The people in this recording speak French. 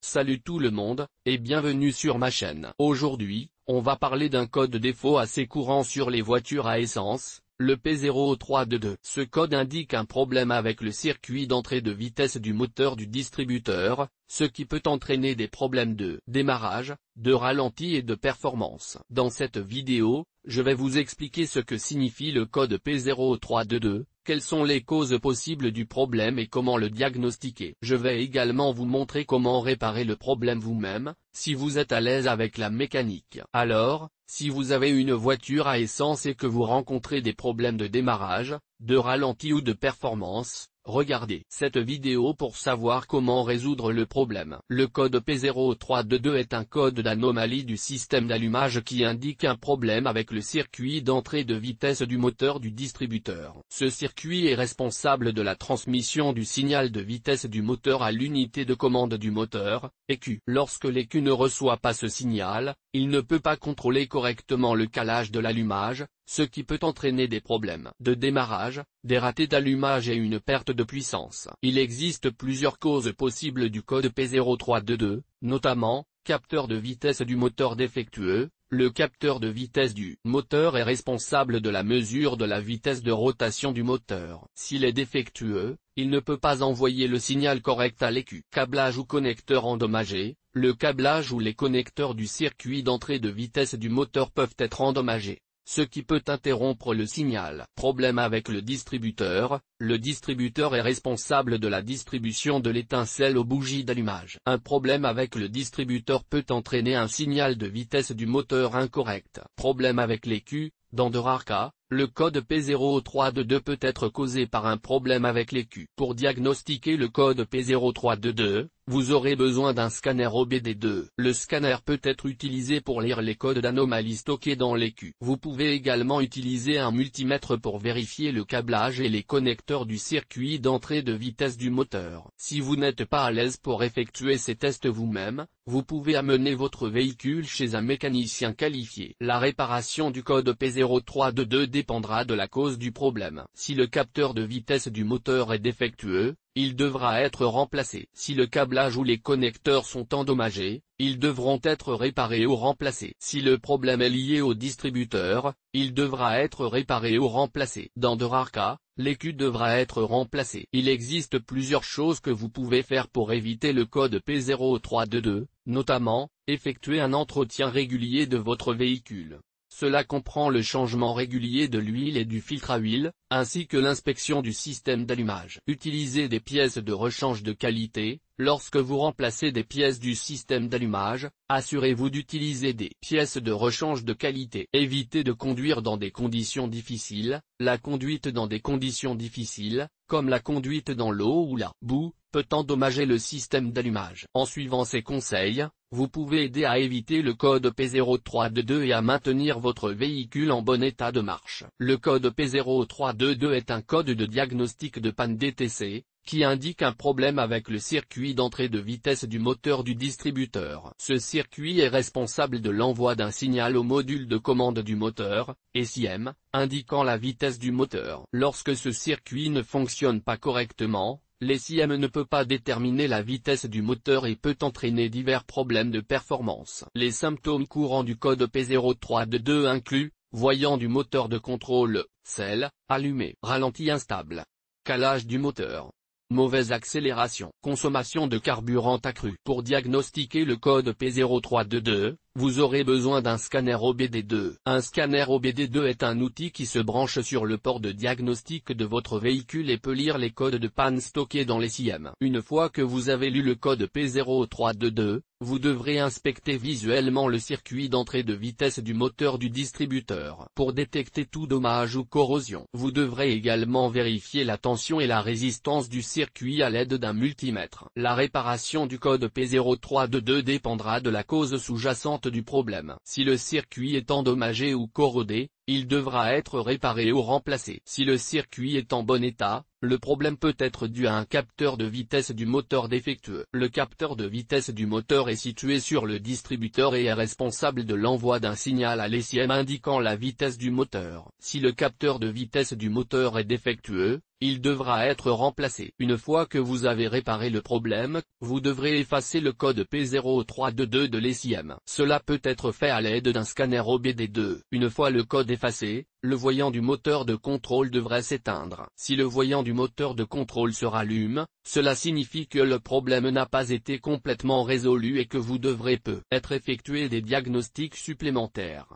Salut tout le monde, et bienvenue sur ma chaîne. Aujourd'hui, on va parler d'un code défaut assez courant sur les voitures à essence, le P0322. Ce code indique un problème avec le circuit d'entrée de vitesse du moteur du distributeur, ce qui peut entraîner des problèmes de démarrage, de ralenti et de performance. Dans cette vidéo, je vais vous expliquer ce que signifie le code P0322, quelles sont les causes possibles du problème et comment le diagnostiquer. Je vais également vous montrer comment réparer le problème vous-même, si vous êtes à l'aise avec la mécanique. Alors, si vous avez une voiture à essence et que vous rencontrez des problèmes de démarrage, de ralenti ou de performance, regardez cette vidéo pour savoir comment résoudre le problème. Le code P0322 est un code d'anomalie du système d'allumage qui indique un problème avec le circuit d'entrée de vitesse du moteur du distributeur. Ce circuit est responsable de la transmission du signal de vitesse du moteur à l'unité de commande du moteur, ECU. Lorsque l'ECU ne reçoit pas ce signal, il ne peut pas contrôler correctement le calage de l'allumage, ce qui peut entraîner des problèmes de démarrage, des ratés d'allumage et une perte de puissance. Il existe plusieurs causes possibles du code P0322, notamment, capteur de vitesse du moteur défectueux. Le capteur de vitesse du moteur est responsable de la mesure de la vitesse de rotation du moteur. S'il est défectueux, il ne peut pas envoyer le signal correct à l'ECU. Câblage ou connecteur endommagé. Le câblage ou les connecteurs du circuit d'entrée de vitesse du moteur peuvent être endommagés, ce qui peut interrompre le signal. Problème avec le distributeur est responsable de la distribution de l'étincelle aux bougies d'allumage. Un problème avec le distributeur peut entraîner un signal de vitesse du moteur incorrect. Problème avec l'ECU, dans de rares cas, le code P0322 peut être causé par un problème avec l'ECU. Pour diagnostiquer le code P0322, vous aurez besoin d'un scanner OBD2. Le scanner peut être utilisé pour lire les codes d'anomalie stockés dans l'ECU. Vous pouvez également utiliser un multimètre pour vérifier le câblage et les connecteurs du circuit d'entrée de vitesse du moteur. Si vous n'êtes pas à l'aise pour effectuer ces tests vous-même, vous pouvez amener votre véhicule chez un mécanicien qualifié. La réparation du code P0322 dépendra de la cause du problème. Si le capteur de vitesse du moteur est défectueux, il devra être remplacé. Si le câblage ou les connecteurs sont endommagés, ils devront être réparés ou remplacés. Si le problème est lié au distributeur, il devra être réparé ou remplacé. Dans de rares cas, l'ECU devra être remplacé. Il existe plusieurs choses que vous pouvez faire pour éviter le code P0322, notamment, effectuer un entretien régulier de votre véhicule. Cela comprend le changement régulier de l'huile et du filtre à huile, ainsi que l'inspection du système d'allumage. Utilisez des pièces de rechange de qualité. Lorsque vous remplacez des pièces du système d'allumage, assurez-vous d'utiliser des pièces de rechange de qualité. Évitez de conduire dans des conditions difficiles. La conduite dans des conditions difficiles, comme la conduite dans l'eau ou la boue, peut endommager le système d'allumage. En suivant ces conseils, vous pouvez aider à éviter le code P0322 et à maintenir votre véhicule en bon état de marche. Le code P0322 est un code de diagnostic de panne DTC, qui indique un problème avec le circuit d'entrée de vitesse du moteur du distributeur. Ce circuit est responsable de l'envoi d'un signal au module de commande du moteur, SIM, indiquant la vitesse du moteur. Lorsque ce circuit ne fonctionne pas correctement, l'SIM ne peut pas déterminer la vitesse du moteur et peut entraîner divers problèmes de performance. Les symptômes courants du code P0322 incluent voyant du moteur de contrôle, cell, allumé, ralenti instable, calage du moteur, mauvaise accélération, consommation de carburant accrue. Pour diagnostiquer le code P0322, vous aurez besoin d'un scanner OBD2. Un scanner OBD2 est un outil qui se branche sur le port de diagnostic de votre véhicule et peut lire les codes de panne stockés dans les SIM. Une fois que vous avez lu le code P0322, vous devrez inspecter visuellement le circuit d'entrée de vitesse du moteur du distributeur. Pour détecter tout dommage ou corrosion, vous devrez également vérifier la tension et la résistance du circuit à l'aide d'un multimètre. La réparation du code P0322 dépendra de la cause sous-jacente du problème. Si le circuit est endommagé ou corrodé, il devra être réparé ou remplacé. Si le circuit est en bon état, le problème peut être dû à un capteur de vitesse du moteur défectueux. Le capteur de vitesse du moteur est situé sur le distributeur et est responsable de l'envoi d'un signal à l'SIM indiquant la vitesse du moteur. Si le capteur de vitesse du moteur est défectueux, il devra être remplacé. Une fois que vous avez réparé le problème, vous devrez effacer le code P0322 de l'ECM. Cela peut être fait à l'aide d'un scanner OBD2. Une fois le code effacé, le voyant du moteur de contrôle devrait s'éteindre. Si le voyant du moteur de contrôle se rallume, cela signifie que le problème n'a pas été complètement résolu et que vous devrez peut-être effectuer des diagnostics supplémentaires.